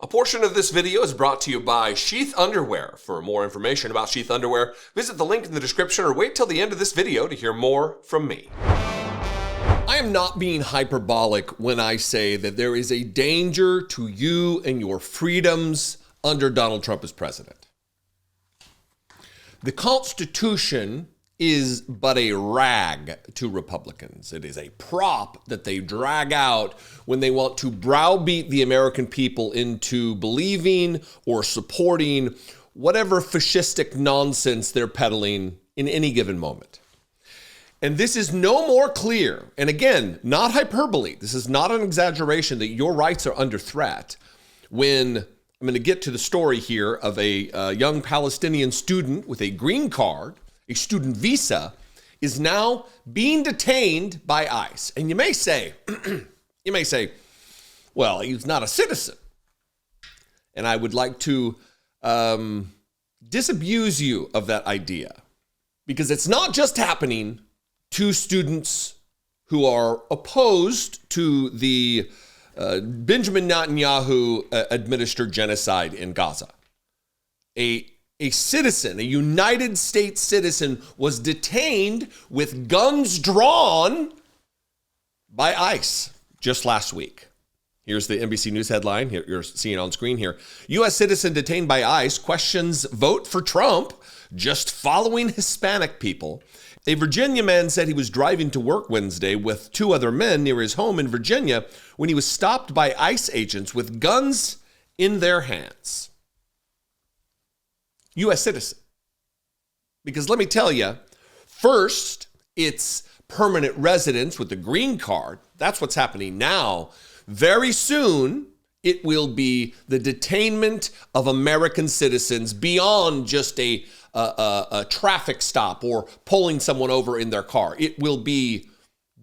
A portion of this video is brought to you by Sheath Underwear. For more information about Sheath Underwear, visit the link in the description or wait till the end of this video to hear more from me. I am not being hyperbolic when I say that there is a danger to you and your freedoms under Donald Trump as president. The Constitution is but a rag to Republicans. It is a prop that they drag out when they want to browbeat the American people into believing or supporting whatever fascistic nonsense they're peddling in any given moment. And this is no more clear, and again, not hyperbole, this is not an exaggeration, that your rights are under threat when I'm going to get to the story here of a young Palestinian student with a green card, a student visa, is now being detained by ICE. And you may say, well, he's not a citizen. And I would like to disabuse you of that idea, because it's not just happening to students who are opposed to the Benjamin Netanyahu administered genocide in Gaza. A citizen, a United States citizen, was detained with guns drawn by ICE just last week. Here's the NBC News headline. Here, you're seeing on screen here. U.S. citizen detained by ICE questions vote for Trump just following Hispanic people. A Virginia man said he was driving to work Wednesday with two other men near his home in Virginia when he was stopped by ICE agents with guns in their hands. U.S. citizen. Because let me tell you, first, it's permanent residence with the green card. That's what's happening now. Very soon, it will be the detainment of American citizens beyond just a traffic stop or pulling someone over in their car. It will be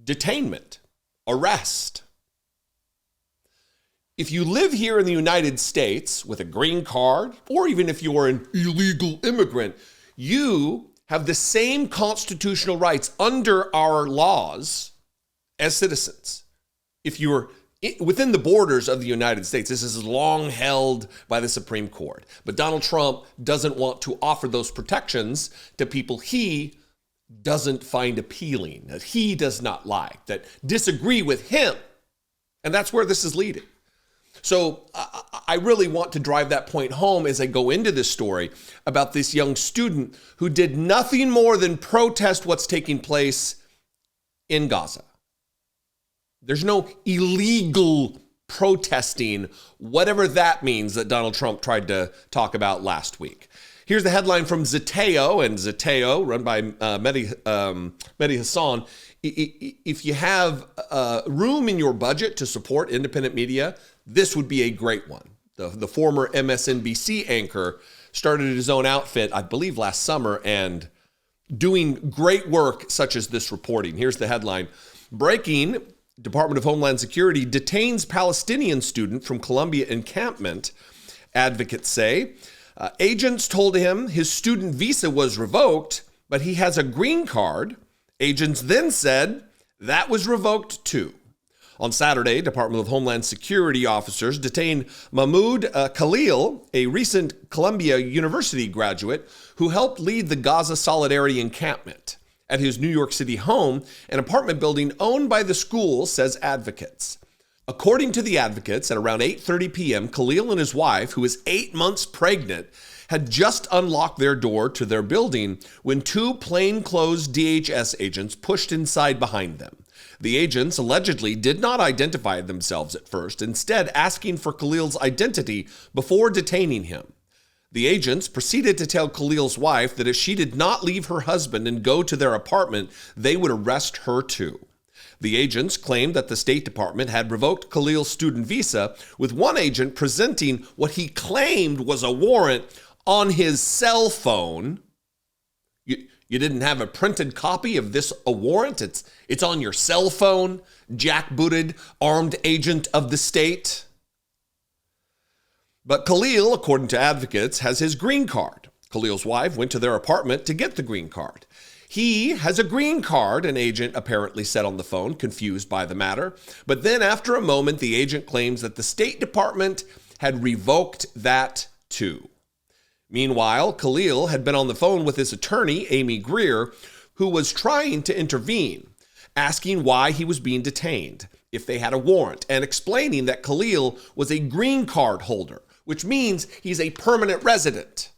detainment, arrest. If you live here in the United States with a green card, or even if you are an illegal immigrant, you have the same constitutional rights under our laws as citizens. If you're within the borders of the United States, this is long held by the Supreme Court. But Donald Trump doesn't want to offer those protections to people he doesn't find appealing, that he does not like, that disagree with him. And that's where this is leading. So I really want to drive that point home as I go into this story about this young student who did nothing more than protest what's taking place in Gaza. There's no illegal protesting, whatever that means, that Donald Trump tried to talk about last week. Here's the headline from Zeteo, and Zeteo, run by Mehdi Hassan. If you have room in your budget to support independent media, this would be a great one. The former MSNBC anchor started his own outfit, I believe, last summer, and doing great work such as this reporting. Here's the headline. Breaking: Department of Homeland Security detains Palestinian student from Columbia encampment. Advocates say agents told him his student visa was revoked, but he has a green card. Agents then said that was revoked too. On Saturday, Department of Homeland Security officers detained Mahmoud Khalil, a recent Columbia University graduate who helped lead the Gaza Solidarity encampment, at his New York City home, an apartment building owned by the school, says advocates. According to the advocates, at around 8:30 p.m., Khalil and his wife, who is 8 months pregnant, had just unlocked their door to their building when two plainclothes DHS agents pushed inside behind them. The agents allegedly did not identify themselves at first, instead asking for Khalil's identity before detaining him. The agents proceeded to tell Khalil's wife that if she did not leave her husband and go to their apartment, they would arrest her too. The agents claimed that the State Department had revoked Khalil's student visa, with one agent presenting what he claimed was a warrant on his cell phone. You didn't have a printed copy of a warrant? It's on your cell phone, jackbooted armed agent of the state. But Khalil, according to advocates, has his green card. Khalil's wife went to their apartment to get the green card. He has a green card, an agent apparently said on the phone, confused by the matter. But then after a moment, the agent claims that the State Department had revoked that too. Meanwhile, Khalil had been on the phone with his attorney, Amy Greer, who was trying to intervene, asking why he was being detained, if they had a warrant, and explaining that Khalil was a green card holder, which means he's a permanent resident.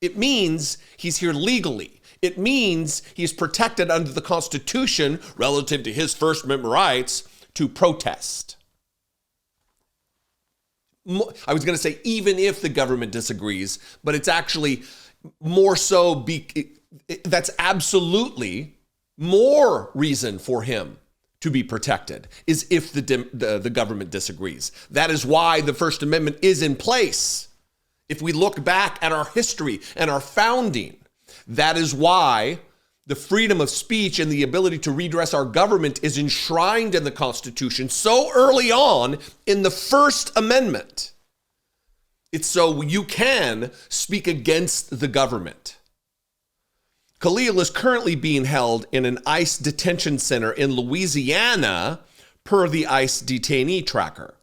It means he's here legally. It means he's protected under the Constitution relative to his First Amendment rights to protest. I was going to say, even if the government disagrees, but it's actually more so, that's absolutely more reason for him to be protected, is if the government disagrees. That is why the First Amendment is in place. If we look back at our history and our founding, that is why the freedom of speech and the ability to redress our government is enshrined in the Constitution so early on in the First Amendment. It's so you can speak against the government. Khalil is currently being held in an ICE detention center in Louisiana, per the ICE detainee tracker,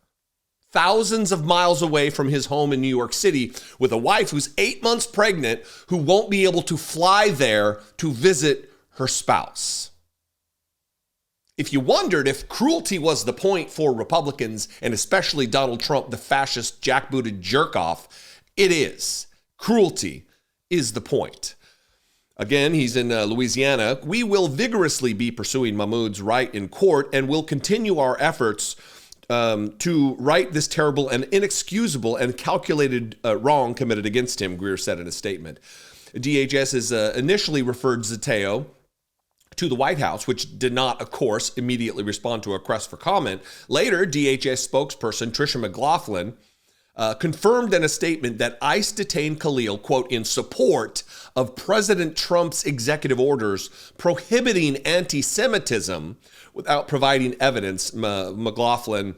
thousands of miles away from his home in New York City, with a wife who's 8 months pregnant who won't be able to fly there to visit her spouse. If you wondered if cruelty was the point for Republicans, and especially Donald Trump, the fascist jackbooted jerk-off, it is. Cruelty is the point. Again, he's in Louisiana. We will vigorously be pursuing Mahmoud's right in court, and will continue our efforts to right this terrible and inexcusable and calculated wrong committed against him, Greer said in a statement. DHS has initially referred Zateo to the White House, which did not, of course, immediately respond to a request for comment. Later, DHS spokesperson Tricia McLaughlin confirmed in a statement that ICE detained Khalil, quote, in support of President Trump's executive orders prohibiting anti-Semitism, without providing evidence. McLaughlin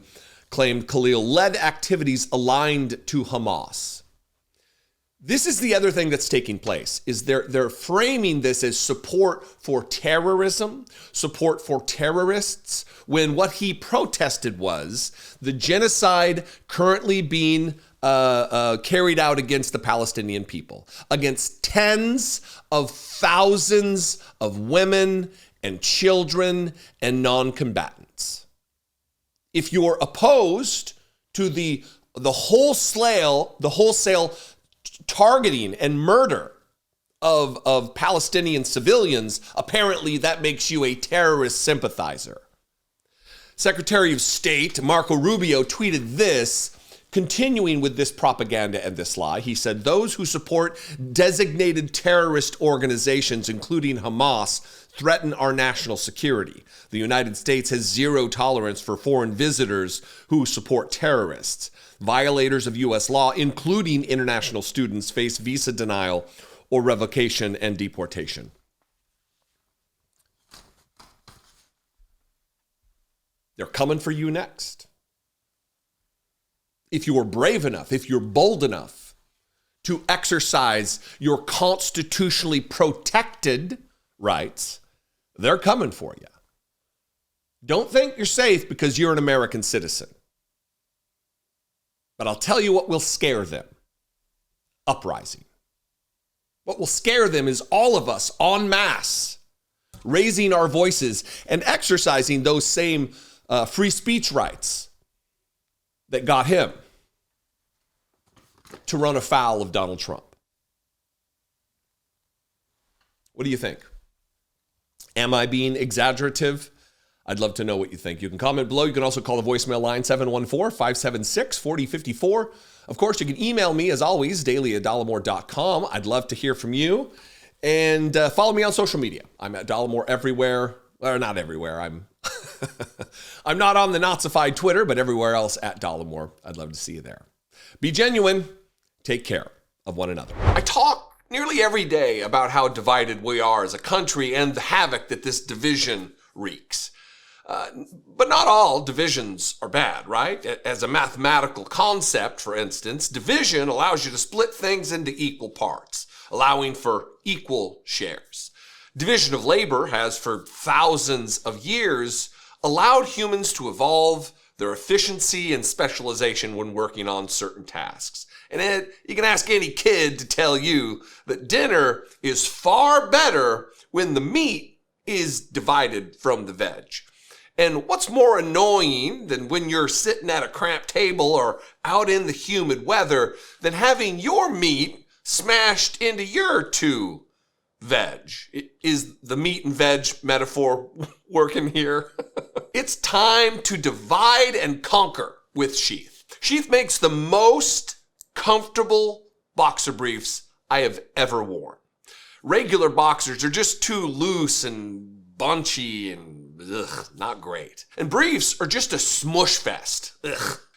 claimed Khalil led activities aligned to Hamas. This is the other thing that's taking place, is they're framing this as support for terrorism, support for terrorists, when what he protested was the genocide currently being carried out against the Palestinian people, against tens of thousands of women and children and non-combatants. If you're opposed to the wholesale targeting and murder of Palestinian civilians, apparently that makes you a terrorist sympathizer. Secretary of State Marco Rubio tweeted this, continuing with this propaganda and this lie. He said, those who support designated terrorist organizations, including Hamas, threaten our national security. The United States has zero tolerance for foreign visitors who support terrorists. Violators of U.S. law, including international students, face visa denial or revocation and deportation. They're coming for you next. If you are brave enough, if you're bold enough to exercise your constitutionally protected rights, they're coming for you. Don't think you're safe because you're an American citizen. But I'll tell you what will scare them. Uprising. What will scare them is all of us en masse raising our voices and exercising those same free speech rights that got him to run afoul of Donald Trump. What do you think? Am I being exaggerative? I'd love to know what you think. You can comment below. You can also call the voicemail line 714-576-4054. Of course, you can email me, as always, daily@dollemore.com. I'd love to hear from you. And follow me on social media. I'm at Dollemore everywhere. Or not everywhere. I'm I'm not on the Nazified Twitter, but everywhere else at Dollemore. I'd love to see you there. Be genuine. Take care of one another. I talk nearly every day about how divided we are as a country and the havoc that this division wreaks. But not all divisions are bad, right? As a mathematical concept, for instance, division allows you to split things into equal parts, allowing for equal shares. Division of labor has, for thousands of years, allowed humans to evolve their efficiency and specialization when working on certain tasks. And you can ask any kid to tell you that dinner is far better when the meat is divided from the veg. And what's more annoying than when you're sitting at a cramped table or out in the humid weather than having your meat smashed into your two veg? Is the meat and veg metaphor working here? It's time to divide and conquer with Sheath. Sheath makes the most comfortable boxer briefs I have ever worn. Regular boxers are just too loose and bunchy and not great. And briefs are just a smush fest.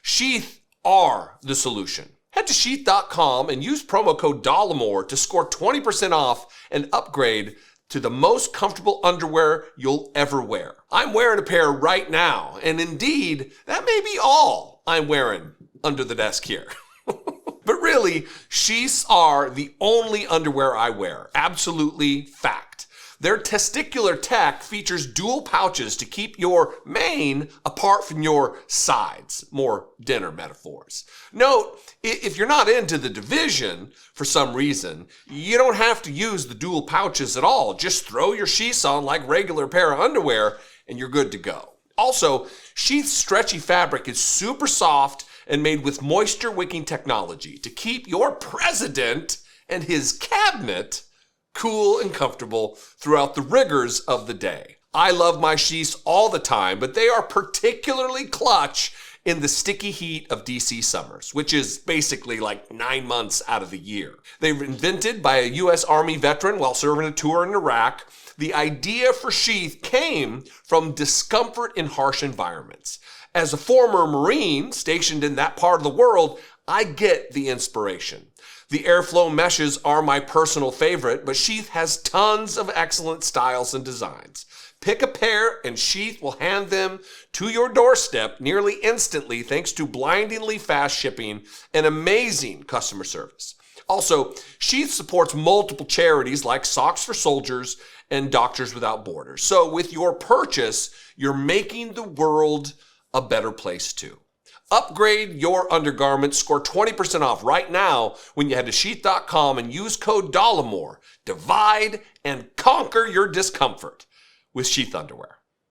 Sheath are the solution. Head to sheath.com and use promo code Dollemore to score 20% off and upgrade to the most comfortable underwear you'll ever wear. I'm wearing a pair right now, and indeed, that may be all I'm wearing under the desk here. But really, sheaths are the only underwear I wear. Absolutely fact. Their testicular tech features dual pouches to keep your mane apart from your sides. More dinner metaphors. Note, if you're not into the division for some reason, you don't have to use the dual pouches at all. Just throw your sheaths on like regular pair of underwear and you're good to go. Also, Sheath's stretchy fabric is super soft and made with moisture-wicking technology to keep your president and his cabinet cool and comfortable throughout the rigors of the day. I love my sheaths all the time, but they are particularly clutch in the sticky heat of DC summers, which is basically like 9 months out of the year. They were invented by a U.S. Army veteran while serving a tour in Iraq. The idea for sheath came from discomfort in harsh environments. As a former Marine stationed in that part of the world, I get the inspiration. The airflow meshes are my personal favorite, but Sheath has tons of excellent styles and designs. Pick a pair and Sheath will hand them to your doorstep nearly instantly thanks to blindingly fast shipping and amazing customer service. Also, Sheath supports multiple charities like Socks for Soldiers and Doctors Without Borders. So with your purchase, you're making the world a better place too. Upgrade your undergarments, score 20% off right now when you head to sheath.com and use code Dollemore. Divide and conquer your discomfort with Sheath underwear.